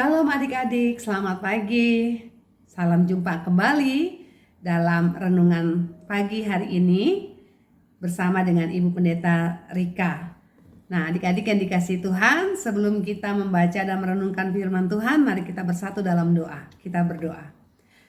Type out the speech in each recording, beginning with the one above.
Shalom adik-adik, selamat pagi. Salam jumpa kembali dalam renungan pagi hari ini bersama dengan Ibu Pendeta Rika. Nah, adik-adik yang dikasihi Tuhan, sebelum kita membaca dan merenungkan firman Tuhan, mari kita bersatu dalam doa. Kita berdoa.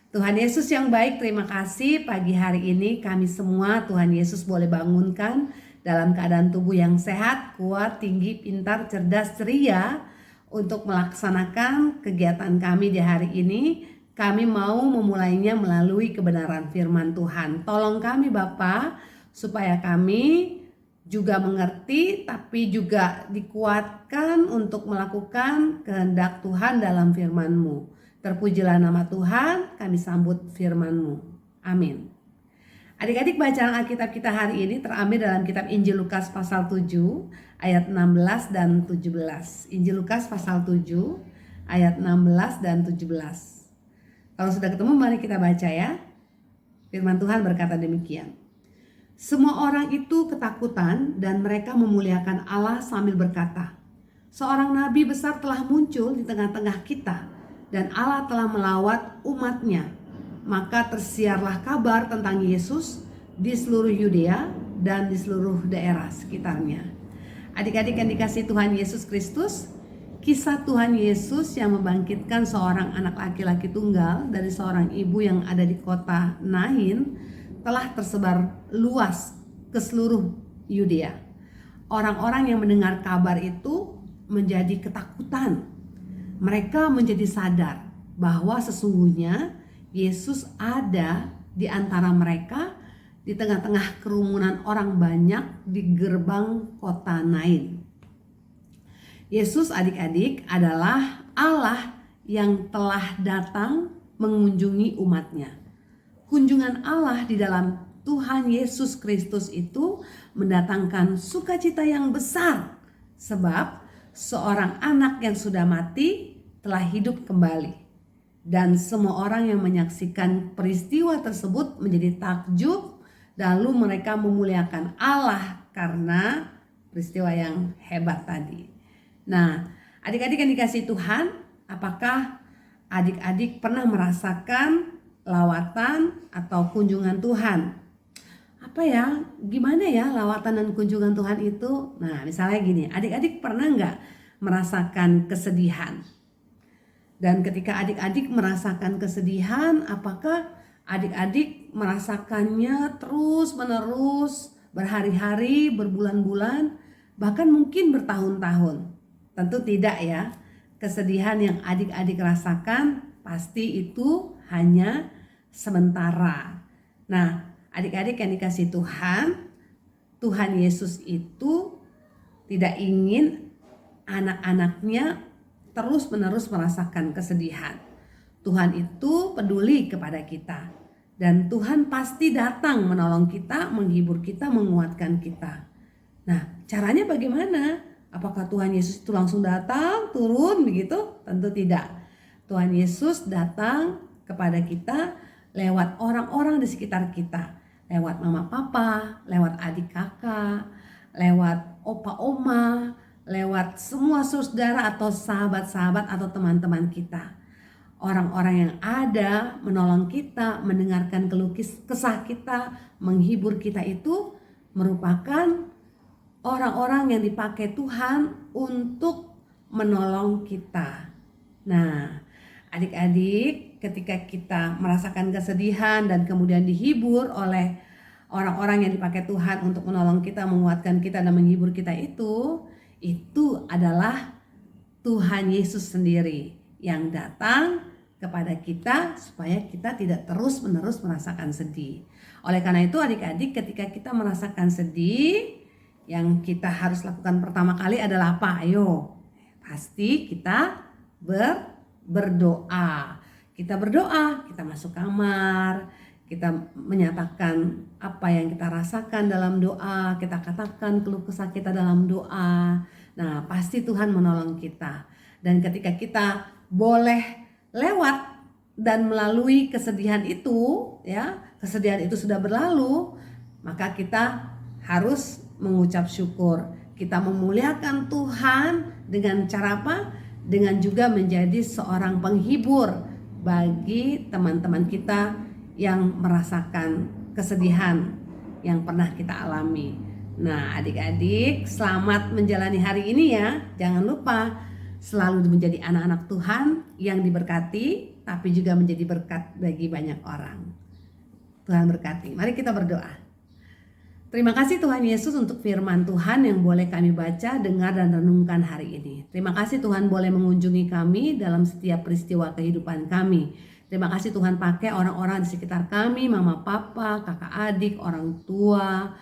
Tuhan Yesus yang baik, terima kasih pagi hari ini kami semua Tuhan Yesus boleh bangunkan dalam keadaan tubuh yang sehat, kuat, tinggi, pintar, cerdas, ceria untuk melaksanakan kegiatan kami di hari ini. Kami mau memulainya melalui kebenaran firman Tuhan. Tolong kami Bapa, supaya kami juga mengerti tapi juga dikuatkan untuk melakukan kehendak Tuhan dalam firman-Mu. Terpujilah nama Tuhan, kami sambut firman-Mu. Amin. Adik-adik, bacaan Alkitab kita hari ini terambil dalam kitab Injil Lukas pasal 7 ayat 16 dan 17. Injil Lukas pasal 7 ayat 16 dan 17. Kalau sudah ketemu mari kita baca ya. Firman Tuhan berkata demikian. Semua orang itu ketakutan dan mereka memuliakan Allah sambil berkata, seorang nabi besar telah muncul di tengah-tengah kita dan Allah telah melawat umatnya. Maka tersiarlah kabar tentang Yesus di seluruh Yudea dan di seluruh daerah sekitarnya. Adik-adik yang dikasihi Tuhan Yesus Kristus, kisah Tuhan Yesus yang membangkitkan seorang anak laki-laki tunggal dari seorang ibu yang ada di kota Nain telah tersebar luas ke seluruh Yudea. Orang-orang yang mendengar kabar itu menjadi ketakutan. Mereka menjadi sadar bahwa sesungguhnya Yesus ada di antara mereka di tengah-tengah kerumunan orang banyak di gerbang kota Nain. Yesus adik-adik adalah Allah yang telah datang mengunjungi umatnya. Kunjungan Allah di dalam Tuhan Yesus Kristus itu mendatangkan sukacita yang besar, sebab seorang anak yang sudah mati telah hidup kembali. Dan semua orang yang menyaksikan peristiwa tersebut menjadi takjub, lalu mereka memuliakan Allah karena peristiwa yang hebat tadi. Nah, adik-adik yang dikasihi Tuhan, apakah adik-adik pernah merasakan lawatan atau kunjungan Tuhan? Apa ya? Gimana ya lawatan dan kunjungan Tuhan itu? Nah, misalnya gini, adik-adik pernah nggak merasakan kesedihan? Dan ketika adik-adik merasakan kesedihan, apakah adik-adik merasakannya terus-menerus, berhari-hari, berbulan-bulan, bahkan mungkin bertahun-tahun? Tentu tidak ya. Kesedihan yang adik-adik rasakan pasti itu hanya sementara. Nah, adik-adik yang dikasihi Tuhan, Tuhan Yesus itu tidak ingin anak-anaknya terus-menerus merasakan kesedihan. Tuhan itu peduli kepada kita. Dan Tuhan pasti datang menolong kita, menghibur kita, menguatkan kita. Nah, caranya bagaimana? Apakah Tuhan Yesus itu langsung datang, turun begitu? Tentu tidak. Tuhan Yesus datang kepada kita lewat orang-orang di sekitar kita. Lewat mama papa, lewat adik kakak, lewat opa oma, lewat semua saudara atau sahabat-sahabat atau teman-teman kita. Orang-orang yang ada menolong kita, mendengarkan keluh kesah kita, menghibur kita itu merupakan orang-orang yang dipakai Tuhan untuk menolong kita. Nah, adik-adik, ketika kita merasakan kesedihan dan kemudian dihibur oleh orang-orang yang dipakai Tuhan untuk menolong kita, menguatkan kita dan menghibur kita itu adalah Tuhan Yesus sendiri yang datang kepada kita supaya kita tidak terus-menerus merasakan sedih. Oleh karena itu adik-adik, ketika kita merasakan sedih, yang kita harus lakukan pertama kali adalah apa? Ayo, pasti kita berdoa. Kita berdoa, kita masuk kamar, kita menyatakan apa yang kita rasakan dalam doa, kita katakan keluh kesah kita dalam doa. Nah, pasti Tuhan menolong kita. Dan ketika kita boleh lewat dan melalui kesedihan itu, ya, kesedihan itu sudah berlalu, maka kita harus mengucap syukur. Kita memuliakan Tuhan dengan cara apa? dengan juga menjadi seorang penghibur bagi teman-teman kita yang merasakan kesedihan yang pernah kita alami. Nah, adik-adik, selamat menjalani hari ini ya. Jangan lupa selalu menjadi anak-anak Tuhan yang diberkati, tapi juga menjadi berkat bagi banyak orang. Tuhan berkati. Mari kita berdoa. Terima kasih Tuhan Yesus untuk firman Tuhan yang boleh kami baca, dengar, dan renungkan hari ini. Terima kasih Tuhan boleh mengunjungi kami dalam setiap peristiwa kehidupan kami. Terima kasih Tuhan pakai orang-orang di sekitar kami, mama, papa, kakak, adik, orang tua,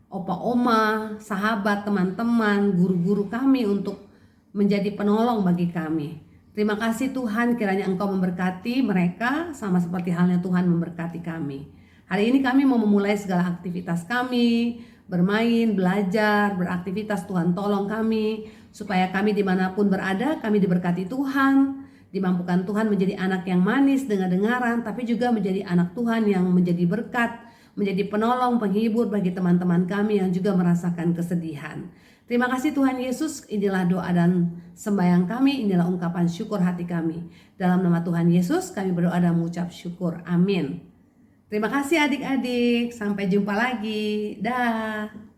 opa, oma, sahabat, teman-teman, guru-guru kami untuk menjadi penolong bagi kami. Terima kasih Tuhan, kiranya Engkau memberkati mereka sama seperti halnya Tuhan memberkati kami. Hari ini kami mau memulai segala aktivitas kami, bermain, belajar, beraktivitas. Tuhan tolong kami, supaya kami dimanapun berada, kami diberkati Tuhan, dimampukan Tuhan menjadi anak yang manis, dengar-dengaran, tapi juga menjadi anak Tuhan yang menjadi berkat, menjadi penolong, penghibur bagi teman-teman kami yang juga merasakan kesedihan. Terima kasih Tuhan Yesus, inilah doa dan sembahyang kami, inilah ungkapan syukur hati kami. Dalam nama Tuhan Yesus kami berdoa dan mengucap syukur. Amin. Terima kasih adik-adik, sampai jumpa lagi. Dah.